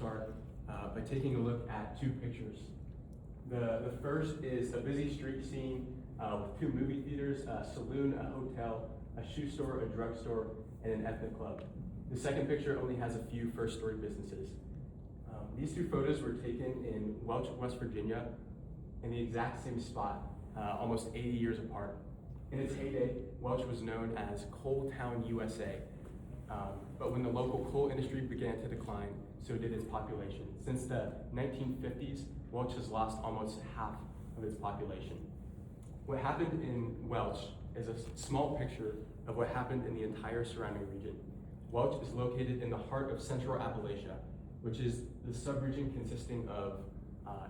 start by taking a look at two pictures. The first is a busy street scene with two movie theaters, a saloon, a hotel, a shoe store, a drugstore, and an ethnic club. The second picture only has a few first-story businesses. These two photos were taken in Welch, West Virginia, in the exact same spot, almost 80 years apart. In its heyday, Welch was known as Coal Town, USA. But when the local coal industry began to decline, so did its population. Since the 1950s, Welch has lost almost half of its population. What happened in Welch is a small picture of what happened in the entire surrounding region. Welch is located in the heart of Central Appalachia, which is the subregion consisting of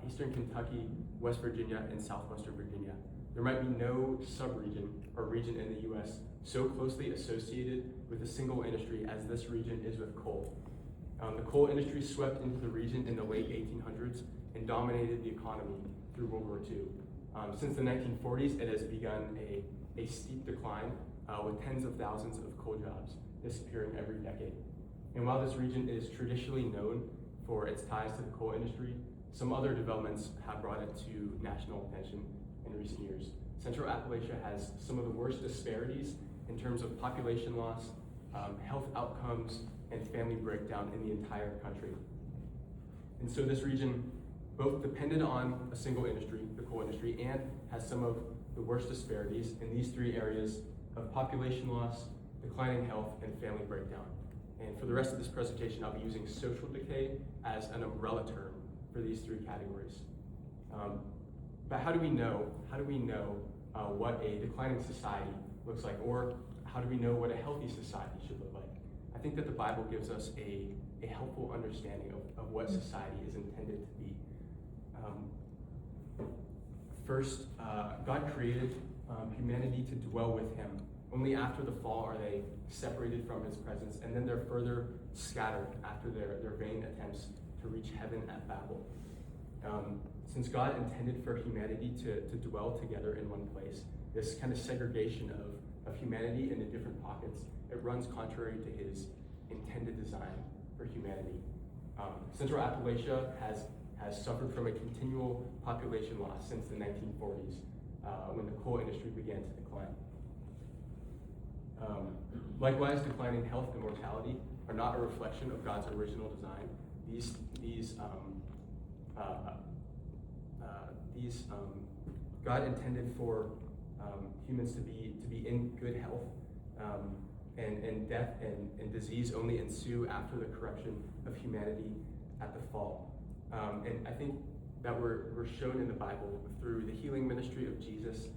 Eastern Kentucky, West Virginia, and Southwestern Virginia. There might be no subregion or region in the U.S. so closely associated with a single industry as this region is with coal. The coal industry swept into the region in the late 1800s and dominated the economy through World War II. Since the 1940s, it has begun a steep decline with tens of thousands of coal jobs disappearing every decade. And while this region is traditionally known for its ties to the coal industry, some other developments have brought it to national attention in recent years. Central Appalachia has some of the worst disparities in terms of population loss, health outcomes, and family breakdown in the entire country. And so this region both depended on a single industry, the coal industry, and has some of the worst disparities in these three areas of population loss, declining health, and family breakdown. And for the rest of this presentation, I'll be using social decay as an umbrella term for these three categories. But how do we know what a declining society looks like, or how do we know what a healthy society should look like? I think that the Bible gives us a helpful understanding of what society is intended to be. First, God created humanity to dwell with him. Only after the fall are they separated from his presence, and then they're further scattered after their vain attempts to reach heaven at Babel. Since God intended for humanity to dwell together in one place, this kind of segregation of humanity into different pockets, it runs contrary to his intended design for humanity. Central Appalachia has suffered from a continual population loss since the 1940s, when the coal industry began to decline. Likewise, declining health and mortality are not a reflection of God's original design. God intended for humans to be in good health, and death and disease only ensue after the corruption of humanity at the fall. And I think that we're shown in the Bible through the healing ministry of Jesus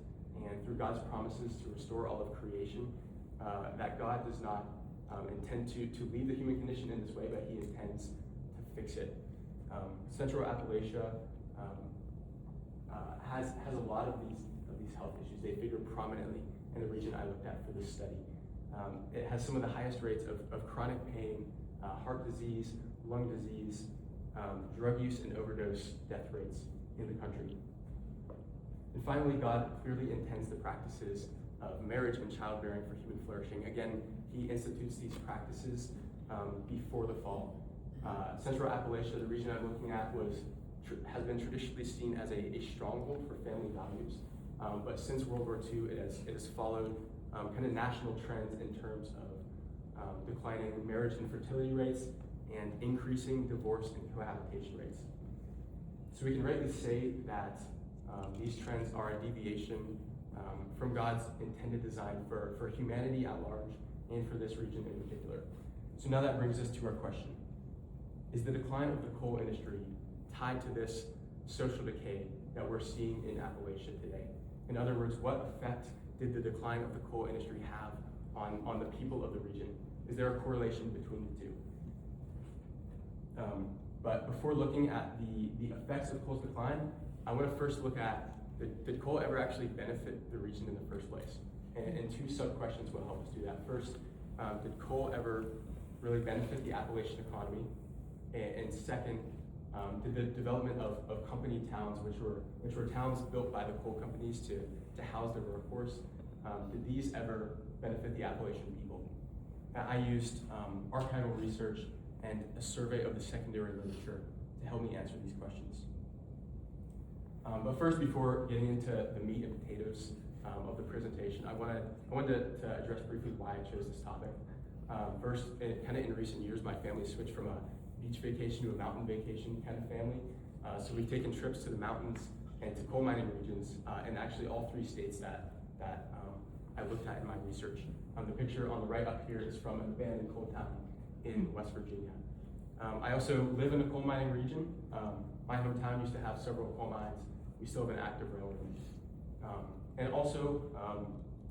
and through God's promises to restore all of creation, that God does not intend to leave the human condition in this way, but he intends to fix it. Central Appalachia has a lot of these health issues. They figure prominently in the region I looked at for this study. It has some of the highest rates of chronic pain, heart disease, lung disease, drug use and overdose death rates in the country. And finally, God clearly intends the practices of marriage and childbearing for human flourishing. Again, he institutes these practices before the fall. Central Appalachia, the region I'm looking at, has been traditionally seen as a stronghold for family values. But since World War II, it has followed kind of national trends in terms of declining marriage and fertility rates and increasing divorce and cohabitation rates. So we can rightly say that these trends are a deviation from God's intended design for humanity at large and for this region in particular. So now that brings us to our question. Is the decline of the coal industry tied to this social decay that we're seeing in Appalachia today? In other words, what effect did the decline of the coal industry have on the people of the region? Is there a correlation between the two? But before looking at the effects of coal's decline, I want to first look at, did coal ever actually benefit the region in the first place? And two sub-questions will help us do that. First, did coal ever really benefit the Appalachian economy? And second, did the development of company towns, which were towns built by the coal companies to house their workforce, did these ever benefit the Appalachian people? I used archival research and a survey of the secondary literature to help me answer these questions. But first, before getting into the meat and potatoes of the presentation, I wanted to address briefly why I chose this topic. First, kind of in recent years, my family switched from a beach vacation to a mountain vacation kind of family. So we've taken trips to the mountains and to coal mining regions, and actually all 3 states that I looked at in my research. The picture on the right up here is from an abandoned coal town in West Virginia. I also live in a coal mining region. My hometown used to have several coal mines. We still have an active railroad. And also,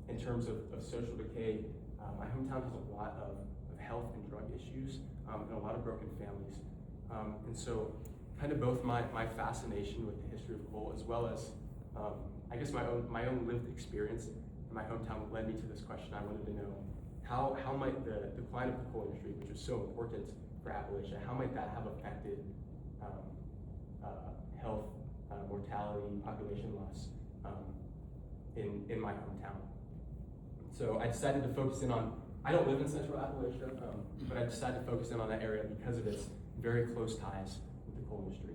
in terms of social decay, my hometown has a lot of health and drug issues and a lot of broken families. And so kind of both my fascination with the history of coal as well as I guess my own lived experience in my hometown led me to this question. I wanted to know how might the decline of the coal industry, which was so important for Appalachia, how might that have affected health, mortality, population loss in my hometown. So I decided to focus in on, I don't live in Central Appalachia, but I decided to focus in on that area because of its very close ties with the coal industry.